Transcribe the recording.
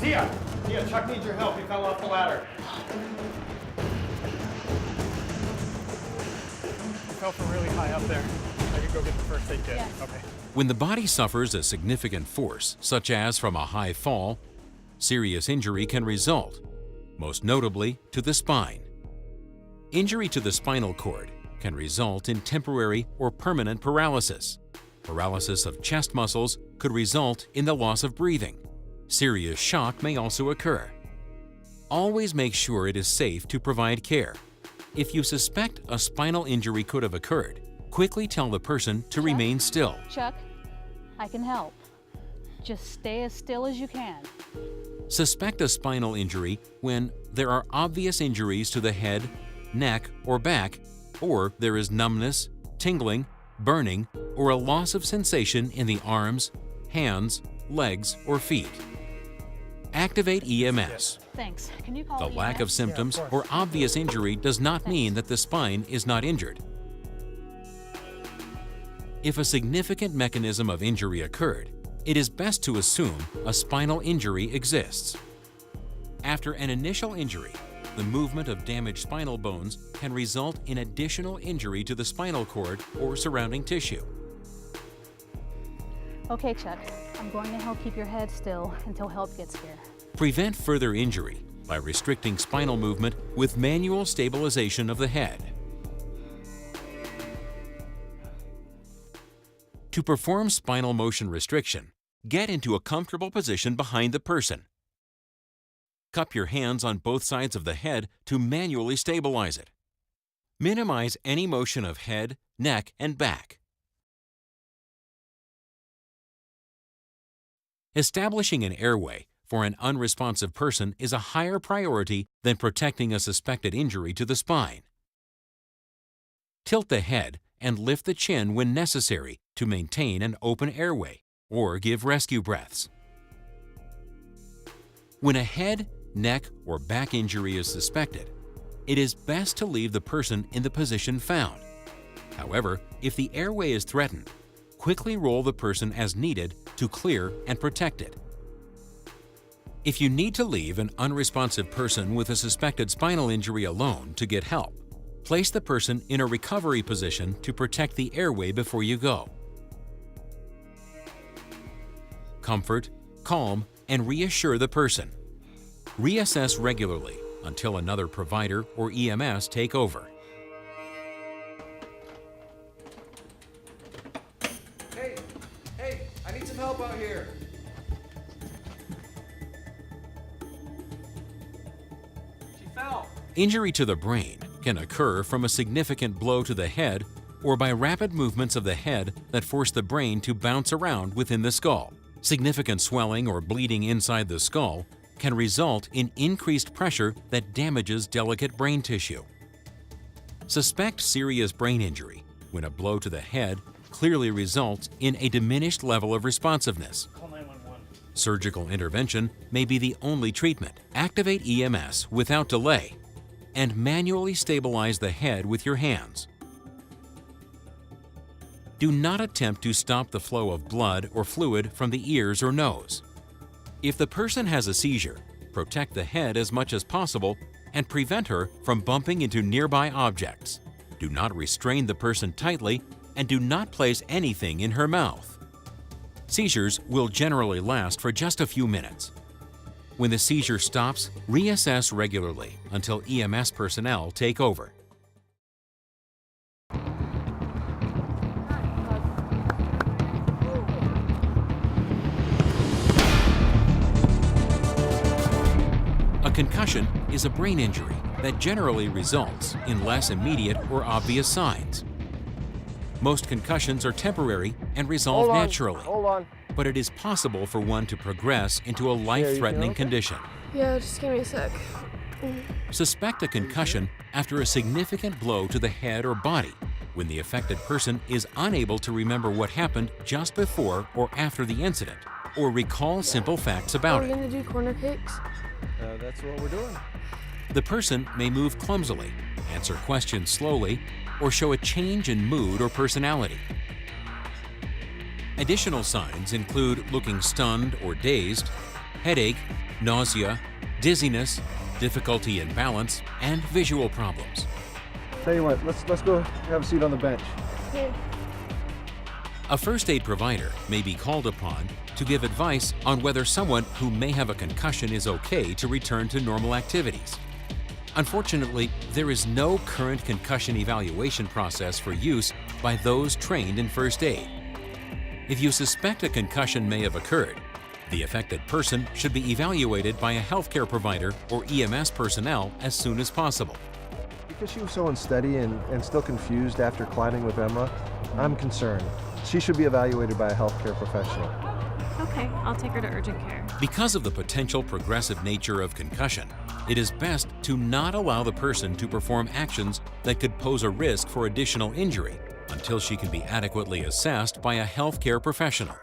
Tia, Chuck needs your help. He fell off the ladder. He fell from really high up there. I can go get the first aid kit. Yes. Okay. When the body suffers a significant force, such as from a high fall, serious injury can result, most notably to the spine. Injury to the spinal cord can result in temporary or permanent paralysis. Paralysis of chest muscles could result in the loss of breathing. Serious shock may also occur. Always make sure it is safe to provide care. If you suspect a spinal injury could have occurred, quickly tell the person to remain still. Chuck, I can help. Just stay as still as you can. Suspect a spinal injury when there are obvious injuries to the head, neck, or back, or there is numbness, tingling, burning, or a loss of sensation in the arms, hands, legs, or feet. Activate EMS. Thanks. Can you call The lack of EMS? symptoms Yeah, of course. or obvious injury does not mean that the spine is not injured. If a significant mechanism of injury occurred, it is best to assume a spinal injury exists. After an initial injury, the movement of damaged spinal bones can result in additional injury to the spinal cord or surrounding tissue. Okay, Chuck. I'm going to help keep your head still until help gets here. Prevent further injury by restricting spinal movement with manual stabilization of the head. To perform spinal motion restriction, get into a comfortable position behind the person. Cup your hands on both sides of the head to manually stabilize it. Minimize any motion of head, neck, and back. Establishing an airway for an unresponsive person is a higher priority than protecting a suspected injury to the spine. Tilt the head and lift the chin when necessary to maintain an open airway or give rescue breaths. When a head, neck, or back injury is suspected, it is best to leave the person in the position found. However, if the airway is threatened, quickly roll the person as needed to clear and protect it. If you need to leave an unresponsive person with a suspected spinal injury alone to get help, place the person in a recovery position to protect the airway before you go. Comfort, calm, and reassure the person. Reassess regularly until another provider or EMS take over. Hey, I need some help out here. She fell. Injury to the brain can occur from a significant blow to the head or by rapid movements of the head that force the brain to bounce around within the skull. Significant swelling or bleeding inside the skull can result in increased pressure that damages delicate brain tissue. Suspect serious brain injury when a blow to the head clearly results in a diminished level of responsiveness. Call 911. Surgical intervention may be the only treatment. Activate EMS without delay and manually stabilize the head with your hands. Do not attempt to stop the flow of blood or fluid from the ears or nose. If the person has a seizure, protect the head as much as possible and prevent her from bumping into nearby objects. Do not restrain the person tightly and do not place anything in her mouth. Seizures will generally last for just a few minutes. When the seizure stops, reassess regularly until EMS personnel take over. A concussion is a brain injury that generally results in less immediate or obvious signs. Most concussions are temporary and resolve naturally, Hold on. but it is possible for one to progress into a life-threatening okay? condition. Yeah, just give me a sec. Suspect a concussion after a significant blow to the head or body when the affected person is unable to remember what happened just before or after the incident or recall simple facts about Are we it. gonna do corner kicks? That's what we're doing. The person may move clumsily, answer questions slowly, or show a change in mood or personality. Additional signs include looking stunned or dazed, headache, nausea, dizziness, difficulty in balance, and visual problems. Tell you what, let's go have a seat on the bench. Here. A first aid provider may be called upon to give advice on whether someone who may have a concussion is okay to return to normal activities. Unfortunately, there is no current concussion evaluation process for use by those trained in first aid. If you suspect a concussion may have occurred, the affected person should be evaluated by a healthcare provider or EMS personnel as soon as possible. Because she was so unsteady and still confused after climbing with Emma, I'm concerned. She should be evaluated by a healthcare professional. Okay, I'll take her to urgent care. Because of the potential progressive nature of concussion, it is best to not allow the person to perform actions that could pose a risk for additional injury until she can be adequately assessed by a healthcare professional.